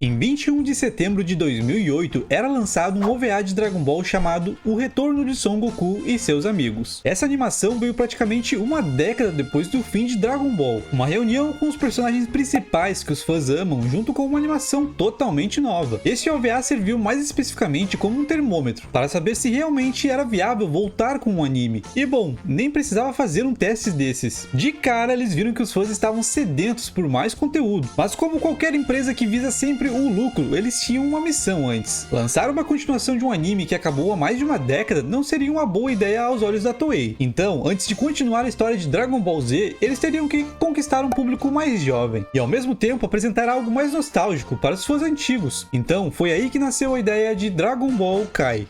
Em 21 de setembro de 2008, era lançado um OVA de Dragon Ball chamado O Retorno de Son Goku e seus amigos. Essa animação veio praticamente uma década depois do fim de Dragon Ball, uma reunião com os personagens principais que os fãs amam, junto com uma animação totalmente nova. Esse OVA serviu mais especificamente como um termômetro, para saber se realmente era viável voltar com um anime. E bom, nem precisava fazer um teste desses. De cara, eles viram que os fãs estavam sedentos por mais conteúdo, mas como qualquer empresa que visa sempre o lucro, eles tinham uma missão antes. Lançar uma continuação de um anime que acabou há mais de uma década não seria uma boa ideia aos olhos da Toei. Então, antes de continuar a história de Dragon Ball Z, eles teriam que conquistar um público mais jovem e ao mesmo tempo apresentar algo mais nostálgico para os fãs antigos. Então, foi aí que nasceu a ideia de Dragon Ball Kai.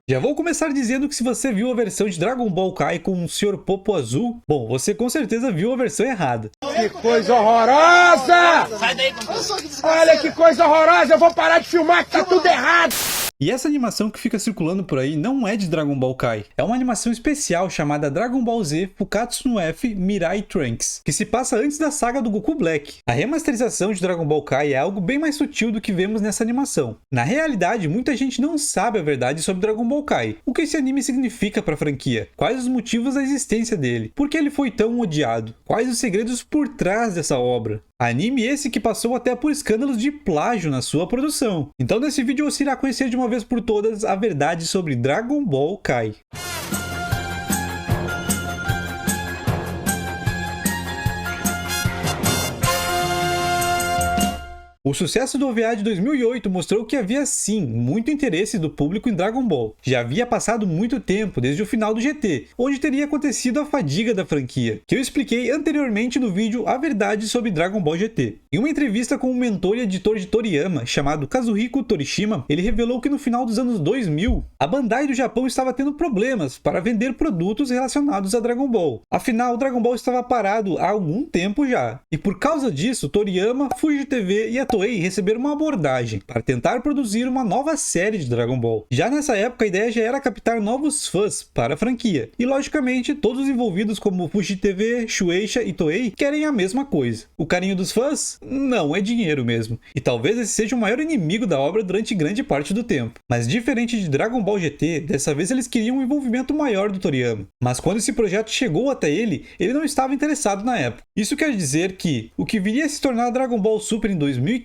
Já vou começar dizendo que se você viu a versão de Dragon Ball Kai com um Sr. Popo Azul, bom, você com certeza viu a versão errada. Que coisa horrorosa! Sai daí, olha que coisa horrorosa, eu vou parar de filmar que tá tudo errado! E essa animação que fica circulando por aí não é de Dragon Ball Kai. É uma animação especial chamada Dragon Ball Z Fukatsu no F Mirai Trunks, que se passa antes da saga do Goku Black. A remasterização de Dragon Ball Kai é algo bem mais sutil do que vemos nessa animação. Na realidade, muita gente não sabe a verdade sobre Dragon Ball Kai. O que esse anime significa para a franquia? Quais os motivos da existência dele? Por que ele foi tão odiado? Quais os segredos por trás dessa obra? Anime esse que passou até por escândalos de plágio na sua produção. Então nesse vídeo você irá conhecer de uma vez por todas a verdade sobre Dragon Ball Kai. O sucesso do OVA de 2008 mostrou que havia sim muito interesse do público em Dragon Ball. Já havia passado muito tempo desde o final do GT, onde teria acontecido a fadiga da franquia, que eu expliquei anteriormente no vídeo A Verdade sobre Dragon Ball GT. Em uma entrevista com o mentor e editor de Toriyama, chamado Kazuhiko Torishima, ele revelou que no final dos anos 2000, a Bandai do Japão estava tendo problemas para vender produtos relacionados a Dragon Ball. Afinal, Dragon Ball estava parado há algum tempo já. E por causa disso, Toriyama, Fuji TV e a Toei receberam uma abordagem para tentar produzir uma nova série de Dragon Ball. Já nessa época, a ideia já era captar novos fãs para a franquia. E logicamente, todos os envolvidos como Fuji TV, Shueisha e Toei querem a mesma coisa. O carinho dos fãs? Não, é dinheiro mesmo. E talvez esse seja o maior inimigo da obra durante grande parte do tempo. Mas diferente de Dragon Ball GT, dessa vez eles queriam um envolvimento maior do Toriyama. Mas quando esse projeto chegou até ele não estava interessado na época. Isso quer dizer que o que viria a se tornar Dragon Ball Super em 2015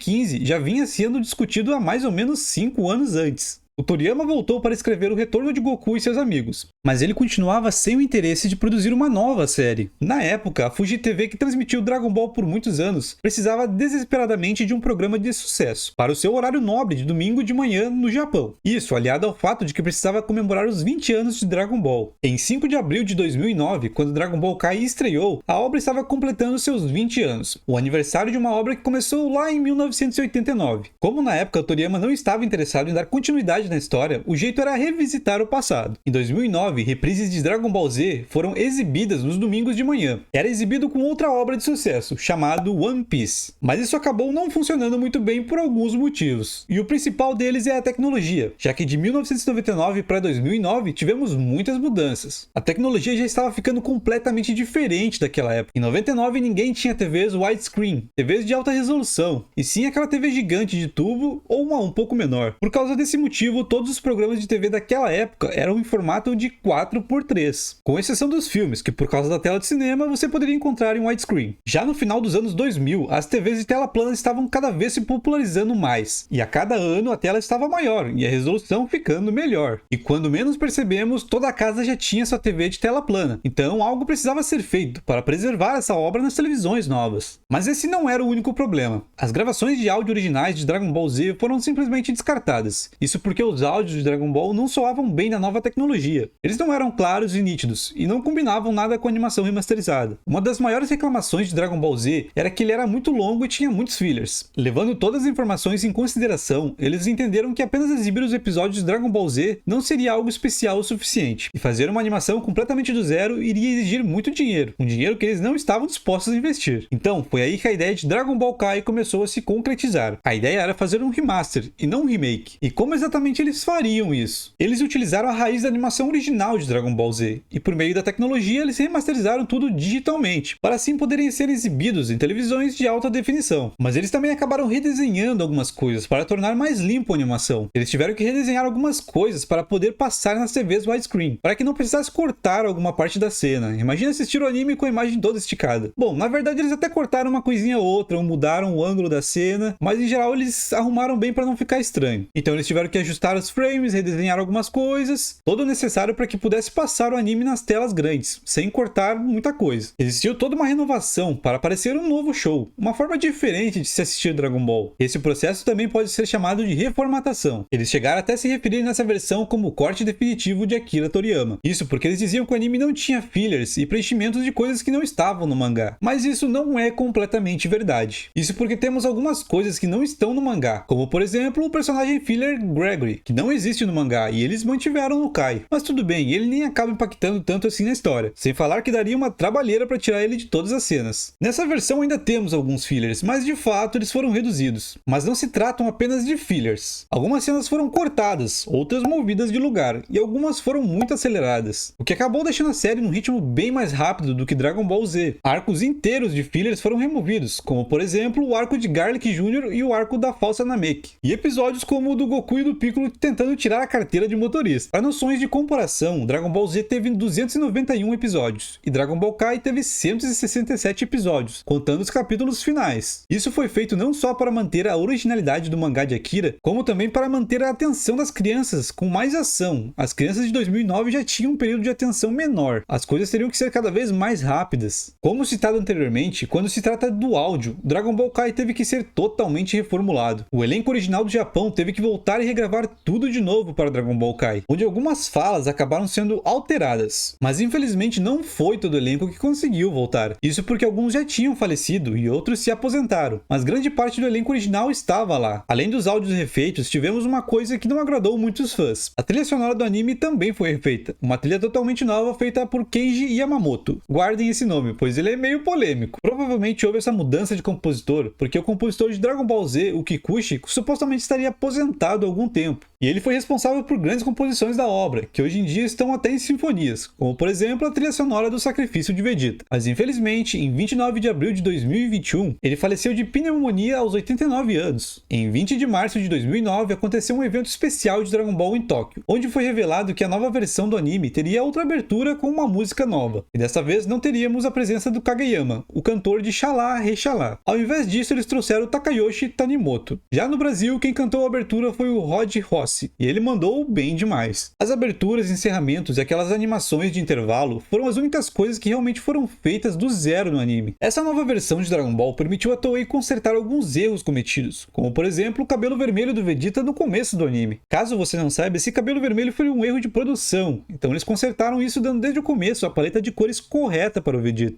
já vinha sendo discutido há mais ou menos 5 anos antes. O Toriyama voltou para escrever O Retorno de Goku e seus amigos, mas ele continuava sem o interesse de produzir uma nova série. Na época, a Fuji TV, que transmitiu Dragon Ball por muitos anos, precisava desesperadamente de um programa de sucesso, para o seu horário nobre de domingo de manhã no Japão. Isso aliado ao fato de que precisava comemorar os 20 anos de Dragon Ball. Em 5 de abril de 2009, quando Dragon Ball Kai estreou, a obra estava completando seus 20 anos, o aniversário de uma obra que começou lá em 1989. Como na época o Toriyama não estava interessado em dar continuidade na história, o jeito era revisitar o passado. Em 2009, reprises de Dragon Ball Z foram exibidas nos domingos de manhã. Era exibido com outra obra de sucesso, chamado One Piece. Mas isso acabou não funcionando muito bem por alguns motivos. E o principal deles é a tecnologia, já que de 1999 para 2009 tivemos muitas mudanças. A tecnologia já estava ficando completamente diferente daquela época. Em 99 ninguém tinha TVs widescreen, TVs de alta resolução, e sim aquela TV gigante de tubo ou uma um pouco menor. Por causa desse motivo, todos os programas de TV daquela época eram em formato de 4:3, com exceção dos filmes, que por causa da tela de cinema você poderia encontrar em widescreen. Já no final dos anos 2000, as TVs de tela plana estavam cada vez se popularizando mais, e a cada ano a tela estava maior e a resolução ficando melhor. E quando menos percebemos, toda a casa já tinha sua TV de tela plana, então algo precisava ser feito para preservar essa obra nas televisões novas. Mas esse não era o único problema. As gravações de áudio originais de Dragon Ball Z foram simplesmente descartadas. Isso porque os áudios de Dragon Ball não soavam bem na nova tecnologia. Eles não eram claros e nítidos, e não combinavam nada com a animação remasterizada. Uma das maiores reclamações de Dragon Ball Z era que ele era muito longo e tinha muitos fillers. Levando todas as informações em consideração, eles entenderam que apenas exibir os episódios de Dragon Ball Z não seria algo especial o suficiente, e fazer uma animação completamente do zero iria exigir muito dinheiro, um dinheiro que eles não estavam dispostos a investir. Então, foi aí que a ideia de Dragon Ball Kai começou a se concretizar. A ideia era fazer um remaster, e não um remake. E como exatamente eles fariam isso? Eles utilizaram a raiz da animação original de Dragon Ball Z, e por meio da tecnologia eles remasterizaram tudo digitalmente, para assim poderem ser exibidos em televisões de alta definição. Mas eles também acabaram redesenhando algumas coisas para tornar mais limpo a animação. Eles tiveram que redesenhar algumas coisas para poder passar nas TVs widescreen, para que não precisasse cortar alguma parte da cena. Imagina assistir o anime com a imagem toda esticada. Bom, na verdade eles até cortaram uma coisinha ou outra, ou mudaram o ângulo da cena, mas em geral eles arrumaram bem para não ficar estranho. Então eles tiveram que ajustar os frames, redesenhar algumas coisas, todo o necessário para que pudesse passar o anime nas telas grandes, sem cortar muita coisa. Existiu toda uma renovação para parecer um novo show, uma forma diferente de se assistir Dragon Ball. Esse processo também pode ser chamado de reformatação. Eles chegaram até a se referir nessa versão como o corte definitivo de Akira Toriyama. Isso porque eles diziam que o anime não tinha fillers e preenchimentos de coisas que não estavam no mangá. Mas isso não é completamente verdade. Isso porque temos algumas coisas que não estão no mangá, como por exemplo o personagem filler Gregory, que não existe no mangá e eles mantiveram no Kai. Mas tudo bem, ele nem acaba impactando tanto assim na história, sem falar que daria uma trabalheira para tirar ele de todas as cenas. Nessa versão ainda temos alguns fillers, mas de fato eles foram reduzidos. Mas não se tratam apenas de fillers. Algumas cenas foram cortadas, outras movidas de lugar, e algumas foram muito aceleradas, o que acabou deixando a série num ritmo bem mais rápido do que Dragon Ball Z. Arcos inteiros de fillers foram removidos, como por exemplo o arco de Garlic Jr. e o arco da falsa Namek, e episódios como o do Goku e do Piccolo tentando tirar a carteira de motorista. Para noções de comparação, Dragon Ball Z teve 291 episódios, e Dragon Ball Kai teve 167 episódios, contando os capítulos finais. Isso foi feito não só para manter a originalidade do mangá de Akira, como também para manter a atenção das crianças com mais ação. As crianças de 2009 já tinham um período de atenção menor, as coisas teriam que ser cada vez mais rápidas. Como citado anteriormente, quando se trata do áudio, Dragon Ball Kai teve que ser totalmente reformulado. O elenco original do Japão teve que voltar e regravar tudo de novo para Dragon Ball Kai, onde algumas falas acabaram sendo alteradas. Mas infelizmente não foi todo o elenco que conseguiu voltar. Isso porque alguns já tinham falecido e outros se aposentaram, mas grande parte do elenco original estava lá. Além dos áudios refeitos, tivemos uma coisa que não agradou muitos fãs. A trilha sonora do anime também foi refeita, uma trilha totalmente nova feita por Kenji Yamamoto. Guardem esse nome, pois ele é meio polêmico. Provavelmente houve essa mudança de compositor, porque o compositor de Dragon Ball Z, o Kikuchi, supostamente estaria aposentado há algum tempo. E ele foi responsável por grandes composições da obra, que hoje em dia estão até em sinfonias, como por exemplo a trilha sonora do Sacrifício de Vegeta. Mas infelizmente, em 29 de abril de 2021, ele faleceu de pneumonia aos 89 anos. Em 20 de março de 2009, aconteceu um evento especial de Dragon Ball em Tóquio, onde foi revelado que a nova versão do anime teria outra abertura com uma música nova. E dessa vez não teríamos a presença do Kageyama, o cantor de Xalá Rexalá. Ao invés disso, eles trouxeram Takayoshi Tanimoto. Já no Brasil, quem cantou a abertura foi o Rod Rossi, e ele mandou bem demais. As aberturas, encerramentos e aquelas animações de intervalo foram as únicas coisas que realmente foram feitas do zero no anime. Essa nova versão de Dragon Ball permitiu a Toei consertar alguns erros cometidos, como por exemplo o cabelo vermelho do Vegeta no começo do anime. Caso você não saiba, esse cabelo vermelho foi um erro de produção, então eles consertaram isso dando desde o começo a paleta de cores correta para o Vegeta.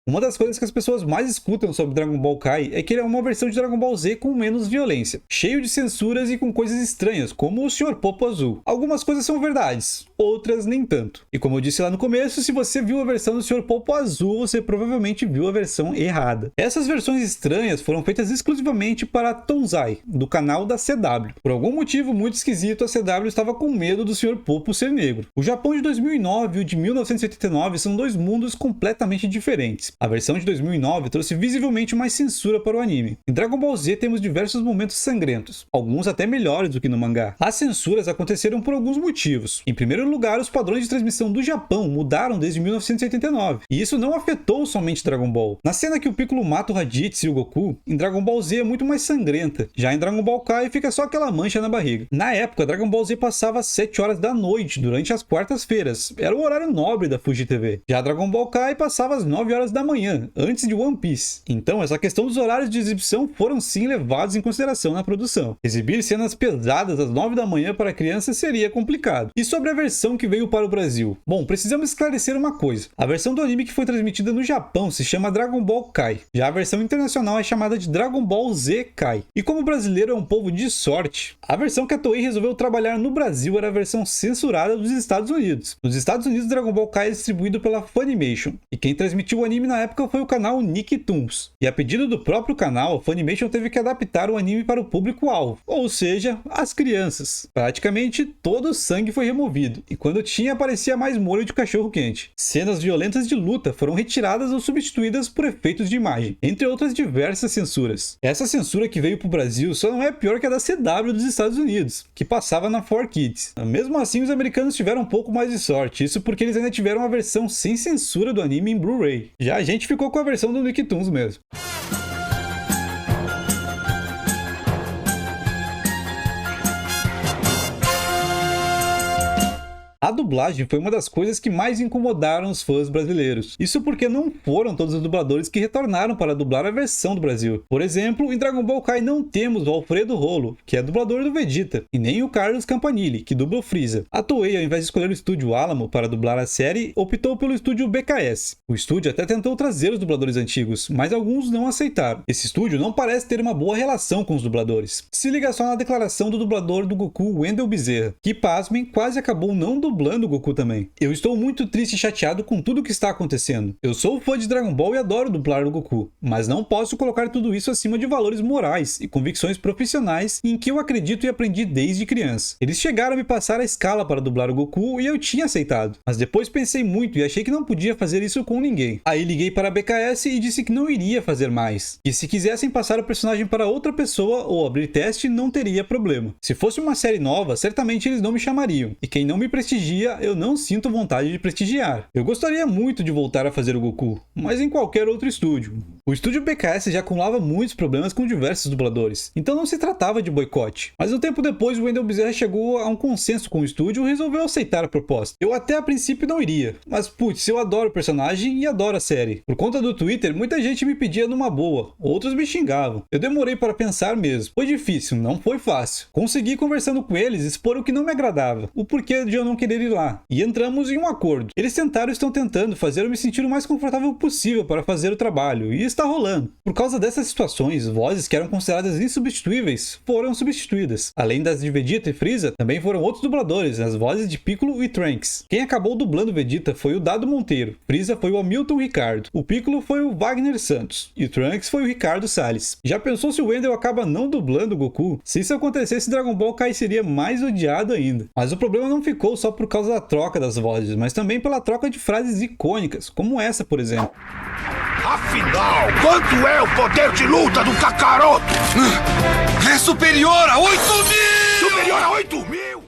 Uma das coisas que as pessoas mais escutam sobre Dragon Ball Kai é que ele é uma versão de Dragon Ball Z com menos violência, cheio de censuras e com coisas estranhas, como o Sr. Popo Azul. Algumas coisas são verdades, outras nem tanto. E como eu disse lá no começo, se você viu a versão do Sr. Popo Azul, você provavelmente viu a versão errada. Essas versões estranhas foram feitas exclusivamente para a Tonsai, do canal da CW. Por algum motivo muito esquisito, a CW estava com medo do Sr. Popo ser negro. O Japão de 2009 e o de 1989 são dois mundos completamente diferentes. A versão de 2009 trouxe visivelmente mais censura para o anime. Em Dragon Ball Z temos diversos momentos sangrentos, alguns até melhores do que no mangá. As censuras aconteceram por alguns motivos. Em primeiro lugar, os padrões de transmissão do Japão mudaram desde 1989, e isso não afetou somente Dragon Ball. Na cena que o Piccolo mata o Raditz e o Goku, em Dragon Ball Z é muito mais sangrenta, já em Dragon Ball Kai fica só aquela mancha na barriga. Na época, Dragon Ball Z passava às 7 horas da noite, durante as quartas-feiras, era o horário nobre da Fuji TV. Já Dragon Ball Kai passava às 9 horas da manhã, antes de One Piece. Então, essa questão dos horários de exibição foram sim levados em consideração na produção. Exibir cenas pesadas às 9 da manhã para crianças seria complicado. E sobre a versão que veio para o Brasil? Bom, precisamos esclarecer uma coisa. A versão do anime que foi transmitida no Japão se chama Dragon Ball Kai. Já a versão internacional é chamada de Dragon Ball Z Kai. E como o brasileiro é um povo de sorte, a versão que a Toei resolveu trabalhar no Brasil era a versão censurada dos Estados Unidos. Nos Estados Unidos, Dragon Ball Kai é distribuído pela Funimation. E quem transmitiu o anime na época foi o canal Nicktoons. E a pedido do próprio canal, a Funimation teve que adaptar o anime para o público-alvo, ou seja, as crianças. Praticamente todo o sangue foi removido, e quando tinha aparecia mais molho de cachorro-quente. Cenas violentas de luta foram retiradas ou substituídas por efeitos de imagem, entre outras diversas censuras. Essa censura que veio para o Brasil só não é pior que a da CW dos Estados Unidos, que passava na 4Kids. Mesmo assim, os americanos tiveram um pouco mais de sorte, isso porque eles ainda tiveram a versão sem censura do anime em Blu-ray. Já a gente ficou com a versão do Nicktoons mesmo. A dublagem foi uma das coisas que mais incomodaram os fãs brasileiros. Isso porque não foram todos os dubladores que retornaram para dublar a versão do Brasil. Por exemplo, em Dragon Ball Kai não temos o Alfredo Rolo, que é dublador do Vegeta, e nem o Carlos Campanile, que dubla o Freeza. A Toei, ao invés de escolher o estúdio Alamo para dublar a série, optou pelo estúdio BKS. O estúdio até tentou trazer os dubladores antigos, mas alguns não aceitaram. Esse estúdio não parece ter uma boa relação com os dubladores. Se liga só na declaração do dublador do Goku, Wendell Bezerra, que, pasmem, quase acabou não dublando o Goku também. Eu estou muito triste e chateado com tudo o que está acontecendo. Eu sou fã de Dragon Ball e adoro dublar o Goku, mas não posso colocar tudo isso acima de valores morais e convicções profissionais em que eu acredito e aprendi desde criança. Eles chegaram a me passar a escala para dublar o Goku e eu tinha aceitado, mas depois pensei muito e achei que não podia fazer isso com ninguém. Aí liguei para a BKS e disse que não iria fazer mais, e se quisessem passar o personagem para outra pessoa ou abrir teste, não teria problema. Se fosse uma série nova, certamente eles não me chamariam, e quem não me prestigia, eu não sinto vontade de prestigiar. Eu gostaria muito de voltar a fazer o Goku, mas em qualquer outro estúdio. O estúdio BKS já acumulava muitos problemas com diversos dubladores, então não se tratava de boicote. Mas um tempo depois, o Wendell Bezerra chegou a um consenso com o estúdio e resolveu aceitar a proposta. Eu até a princípio não iria, mas putz, eu adoro o personagem e adoro a série. Por conta do Twitter, muita gente me pedia numa boa, outros me xingavam. Eu demorei para pensar mesmo. Foi difícil, não foi fácil. Consegui, conversando com eles, expor o que não me agradava, o porquê de eu não querer ir lá, e entramos em um acordo. Eles tentaram e estão tentando fazer eu me sentir o mais confortável possível para fazer o trabalho, e está rolando. Por causa dessas situações, vozes que eram consideradas insubstituíveis foram substituídas. Além das de Vegeta e Freeza, também foram outros dubladores, as vozes de Piccolo e Trunks. Quem acabou dublando Vegeta foi o Dado Monteiro, Freeza foi o Hamilton Ricardo, o Piccolo foi o Wagner Santos, e o Trunks foi o Ricardo Salles. Já pensou se o Wendell acaba não dublando o Goku? Se isso acontecesse, Dragon Ball Kai seria mais odiado ainda. Mas o problema não ficou só por causa da troca das vozes, mas também pela troca de frases icônicas, como essa, por exemplo. Afinal, quanto é o poder de luta do Kakaroto? É superior a 8.000! Superior a 8.000!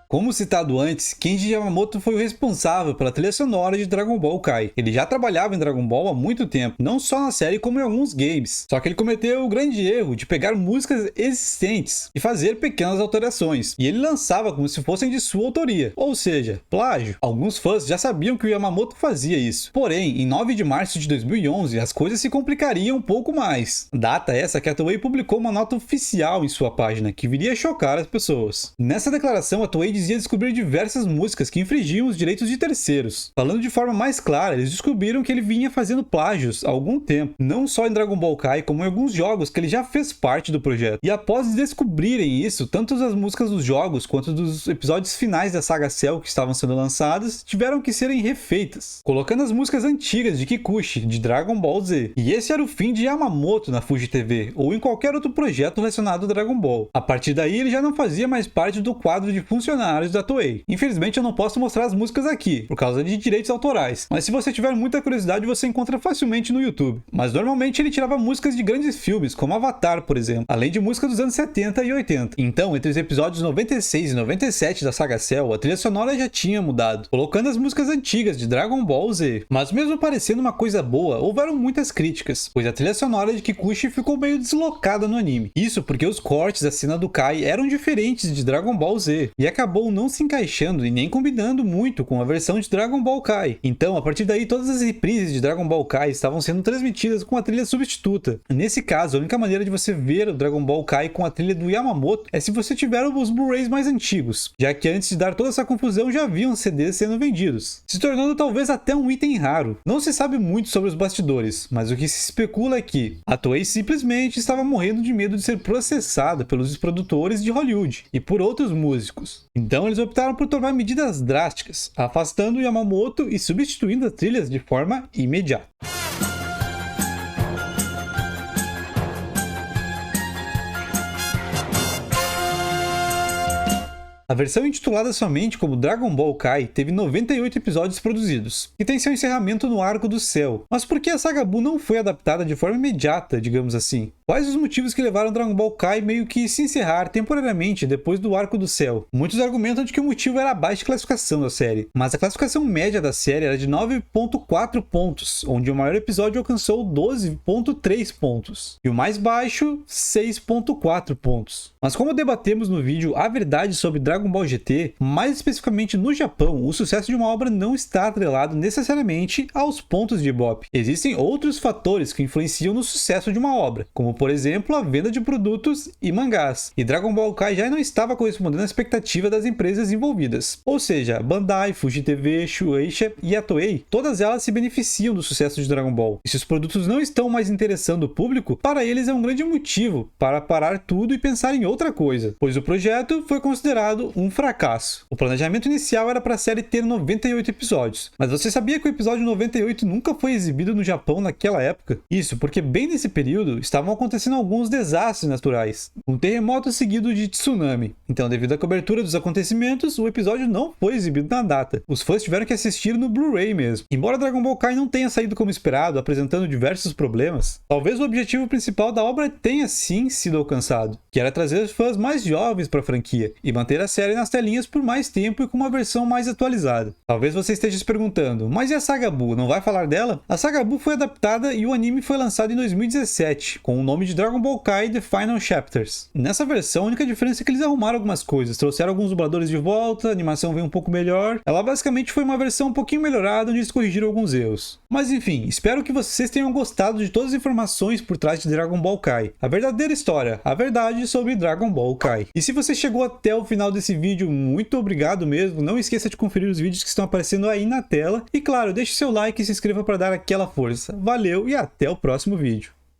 Como citado antes, Kenji Yamamoto foi o responsável pela trilha sonora de Dragon Ball Kai. Ele já trabalhava em Dragon Ball há muito tempo, não só na série como em alguns games. Só que ele cometeu o grande erro de pegar músicas existentes e fazer pequenas alterações, e ele lançava como se fossem de sua autoria, ou seja, plágio. Alguns fãs já sabiam que o Yamamoto fazia isso. Porém, em 9 de março de 2011, as coisas se complicariam um pouco mais. Data essa que a Toei publicou uma nota oficial em sua página, que viria chocar as pessoas. Nessa declaração, a Toei dizia descobrir diversas músicas que infringiam os direitos de terceiros. Falando de forma mais clara, eles descobriram que ele vinha fazendo plágios há algum tempo, não só em Dragon Ball Kai, como em alguns jogos que ele já fez parte do projeto. E após descobrirem isso, tanto as músicas dos jogos quanto dos episódios finais da saga Cell que estavam sendo lançadas, tiveram que serem refeitas, colocando as músicas antigas de Kikuchi, de Dragon Ball Z. E esse era o fim de Yamamoto na Fuji TV, ou em qualquer outro projeto relacionado a Dragon Ball. A partir daí, ele já não fazia mais parte do quadro de funcionários, centenários da Toei. Infelizmente eu não posso mostrar as músicas aqui, por causa de direitos autorais, mas se você tiver muita curiosidade você encontra facilmente no YouTube. Mas normalmente ele tirava músicas de grandes filmes, como Avatar, por exemplo, além de músicas dos anos 70 e 80. Então, entre os episódios 96 e 97 da saga Cell, a trilha sonora já tinha mudado, colocando as músicas antigas de Dragon Ball Z. Mas mesmo parecendo uma coisa boa, houveram muitas críticas, pois a trilha sonora de Kikuchi ficou meio deslocada no anime. Isso porque os cortes da cena do Kai eram diferentes de Dragon Ball Z, e acabou não se encaixando e nem combinando muito com a versão de Dragon Ball Kai. Então, a partir daí, todas as reprises de Dragon Ball Kai estavam sendo transmitidas com a trilha substituta. Nesse caso, a única maneira de você ver o Dragon Ball Kai com a trilha do Yamamoto é se você tiver os Blu-rays mais antigos, já que antes de dar toda essa confusão já haviam CDs sendo vendidos, se tornando talvez até um item raro. Não se sabe muito sobre os bastidores, mas o que se especula é que a Toei simplesmente estava morrendo de medo de ser processada pelos produtores de Hollywood e por outros músicos. Então eles optaram por tomar medidas drásticas, afastando Yamamoto e substituindo as trilhas de forma imediata. A versão intitulada somente como Dragon Ball Kai teve 98 episódios produzidos, e tem seu encerramento no Arco do Céu. Mas por que a saga Buu não foi adaptada de forma imediata, digamos assim? Quais os motivos que levaram Dragon Ball Kai meio que se encerrar temporariamente depois do Arco do Céu? Muitos argumentam de que o motivo era a baixa classificação da série, mas a classificação média da série era de 9.4 pontos, onde o maior episódio alcançou 12.3 pontos, e o mais baixo, 6.4 pontos. Mas como debatemos no vídeo A Verdade sobre Dragon Ball GT, mais especificamente no Japão, o sucesso de uma obra não está atrelado necessariamente aos pontos de Ibope. Existem outros fatores que influenciam no sucesso de uma obra, como por exemplo a venda de produtos e mangás, e Dragon Ball Kai já não estava correspondendo à expectativa das empresas envolvidas. Ou seja, Bandai, Fuji TV, Shueisha e a Toei, todas elas se beneficiam do sucesso de Dragon Ball. E se os produtos não estão mais interessando o público, para eles é um grande motivo para parar tudo e pensar em outra coisa, pois o projeto foi considerado um fracasso. O planejamento inicial era para a série ter 98 episódios, mas você sabia que o episódio 98 nunca foi exibido no Japão naquela época? Isso porque bem nesse período estavam acontecendo alguns desastres naturais, um terremoto seguido de tsunami. Então, devido à cobertura dos acontecimentos, o episódio não foi exibido na data. Os fãs tiveram que assistir no Blu-ray mesmo. Embora Dragon Ball Kai não tenha saído como esperado, apresentando diversos problemas, talvez o objetivo principal da obra tenha sim sido alcançado, que era trazer os fãs mais jovens para a franquia e manter a série nas telinhas por mais tempo e com uma versão mais atualizada. Talvez você esteja se perguntando, mas e a saga Buu? Não vai falar dela? A saga Buu foi adaptada e o anime foi lançado em 2017, com o nome de Dragon Ball Kai The Final Chapters. Nessa versão, a única diferença é que eles arrumaram algumas coisas, trouxeram alguns dubladores de volta, a animação veio um pouco melhor. Ela basicamente foi uma versão um pouquinho melhorada, onde eles corrigiram alguns erros. Mas enfim, espero que vocês tenham gostado de todas as informações por trás de Dragon Ball Kai. A verdadeira história, a verdade sobre Dragon Ball Kai. E se você chegou até o final desse vídeo, muito obrigado mesmo. Não esqueça de conferir os vídeos que estão aparecendo aí na tela. E claro, deixe seu like e se inscreva para dar aquela força. Valeu e até o próximo vídeo.